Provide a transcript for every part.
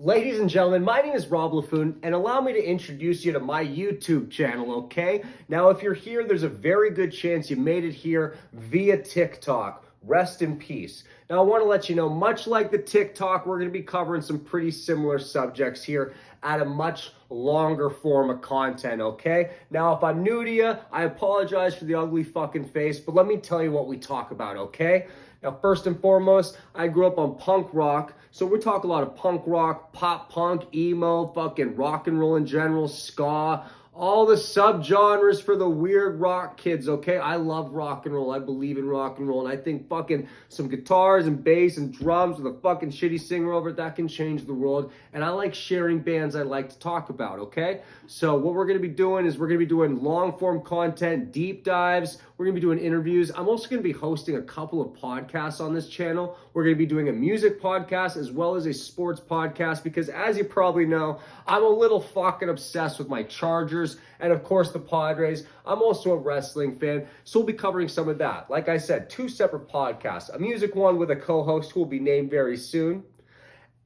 Ladies and gentlemen, my name is Rob LaFoon, and allow me to introduce you to my YouTube channel, okay? Now, if you're here, there's a very good chance you made it here via TikTok. Rest in peace. Now, I want to let you know, much like the TikTok, we're going to be covering some pretty similar subjects here at a much longer form of content, okay? Now, if I'm new to you, I apologize for the ugly fucking face, but let me tell you what we talk about, okay? Now, first and foremost, I grew up on punk rock, so we talk a lot of punk rock, pop punk, emo, fucking rock and roll in general, ska, all the subgenres for the weird rock kids, okay? I love rock and roll. I believe in rock and roll, and I think fucking some guitars and bass and drums with a fucking shitty singer over it, that can change the world. And I like sharing bands I like to talk about, okay? So what we're going to be doing is we're going to be doing long-form content, deep dives. We're going to be doing interviews. I'm also going to be hosting a couple of podcasts on this channel. We're going to be doing a music podcast as well as a sports podcast because, as you probably know, I'm a little fucking obsessed with my Chargers and, of course, the Padres. I'm also a wrestling fan, so we'll be covering some of that. Like I said, two separate podcasts, a music one with a co-host who will be named very soon,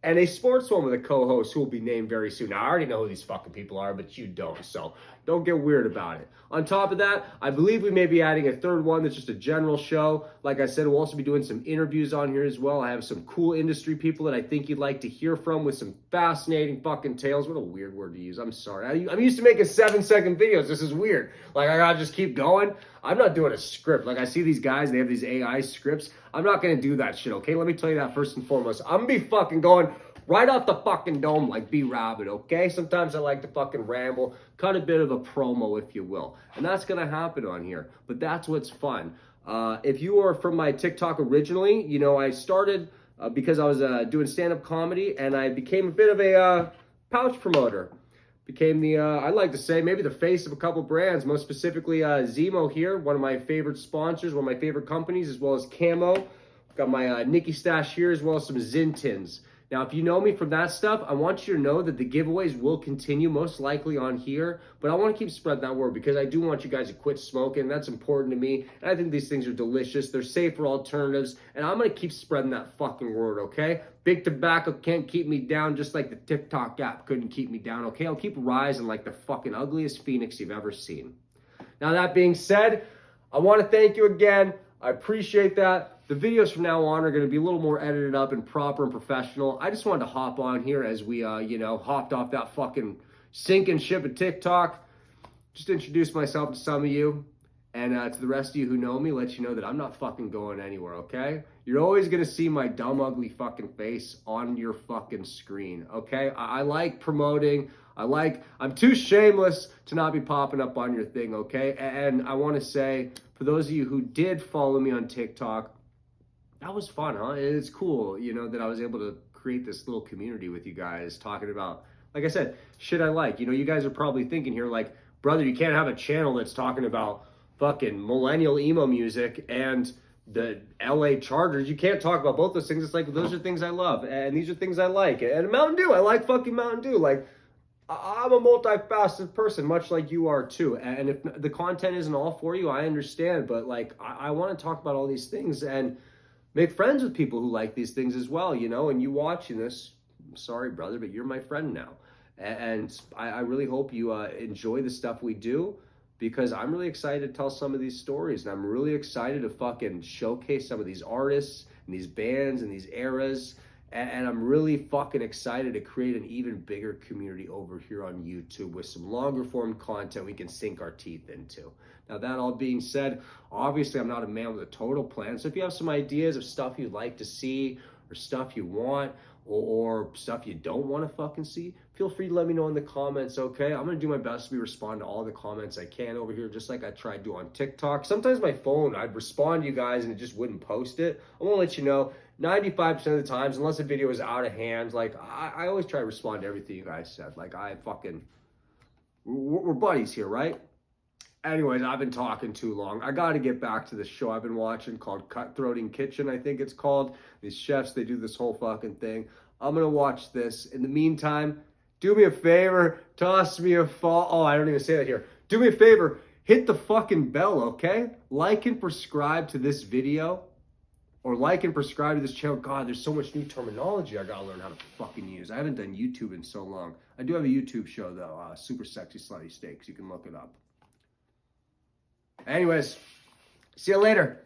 and a sports one with a co-host who will be named very soon. Now, I already know who these fucking people are, but you don't, so don't get weird about it. On top of that, I believe we may be adding a third one that's just a general show. Like I said, we'll also be doing some interviews on here as well. I have some cool industry people that I think you'd like to hear from with some fascinating fucking tales. What a weird word to use. I'm sorry. I'm used to making 7-second videos. This is weird. Like, I gotta just keep going. I'm not doing a script. Like, I see these guys, they have these AI scripts. I'm not gonna do that shit, okay? Let me tell you that first and foremost. I'm gonna be fucking going right off the fucking dome like B-Rabbit, okay? Sometimes I like to fucking ramble, cut a bit of a promo, if you will. And that's going to happen on here. But that's what's fun. If you are from my TikTok originally, you know, I started because I was doing stand-up comedy, and I became a bit of a pouch promoter. Became the, I'd like to say, maybe the face of a couple brands, most specifically ZIMO here, one of my favorite sponsors, one of my favorite companies, as well as CAMO. Got my Nikki stash here, as well as some Zin tins. Now, if you know me from that stuff, I want you to know that the giveaways will continue, most likely on here, but I want to keep spreading that word because I do want you guys to quit smoking. That's important to me, and I think these things are delicious. They're safer alternatives, and I'm going to keep spreading that fucking word, okay? Big tobacco can't keep me down, just like the TikTok app couldn't keep me down, okay? I'll keep rising like the fucking ugliest phoenix you've ever seen. Now, that being said, I want to thank you again. I appreciate that. The videos from now on are going to be a little more edited up and proper and professional. I just wanted to hop on here as we, hopped off that fucking sinking ship of TikTok. Just introduce myself to some of you. And to the rest of you who know me, let you know that I'm not fucking going anywhere, okay? You're always going to see my dumb, ugly fucking face on your fucking screen, okay? I like promoting. I'm too shameless to not be popping up on your thing, okay? And I want to say, for those of you who did follow me on TikTok, that was fun, huh? It's cool, you know, that I was able to create this little community with you guys talking about, like I said, shit I like. You know, you guys are probably thinking here, like, brother, you can't have a channel that's talking about fucking millennial emo music and the LA Chargers. You can't talk about both those things. It's like, those are things I love, and these are things I like. And Mountain Dew, I like fucking Mountain Dew. Like, I'm a multifaceted person, much like you are too. And if the content isn't all for you, I understand. But, like, I want to talk about all these things and make friends with people who like these things as well, you know, and you watching this, I'm sorry, brother, but you're my friend now. And I really hope you enjoy the stuff we do, because I'm really excited to tell some of these stories, and I'm really excited to fucking showcase some of these artists and these bands and these eras. And I'm really fucking excited to create an even bigger community over here on YouTube with some longer form content we can sink our teeth into. Now, that all being said, obviously I'm not a man with a total plan. So if you have some ideas of stuff you'd like to see, or stuff you want, or stuff you don't want to fucking see, feel free to let me know in the comments, okay? I'm going to do my best to respond to all the comments I can over here, just like I tried to do on TikTok. Sometimes my phone, I'd respond to you guys and it just wouldn't post it. I want to let you know, 95% of the times, unless a video is out of hand, like, I always try to respond to everything you guys said. Like, we're buddies here, right? Anyways, I've been talking too long. I got to get back to the show I've been watching called Cutthroating Kitchen, I think it's called. These chefs, they do this whole fucking thing. I'm going to watch this. In the meantime, do me a favor, toss me a follow. Oh, I don't even say that here. Do me a favor, hit the fucking bell, okay? Like and subscribe to this video. or like and subscribe to this channel. God, there's so much new terminology I gotta learn how to fucking use. I haven't done YouTube in so long. I do have a YouTube show though, Super Sexy Slutty Steaks. You can look it up. Anyways, see you later.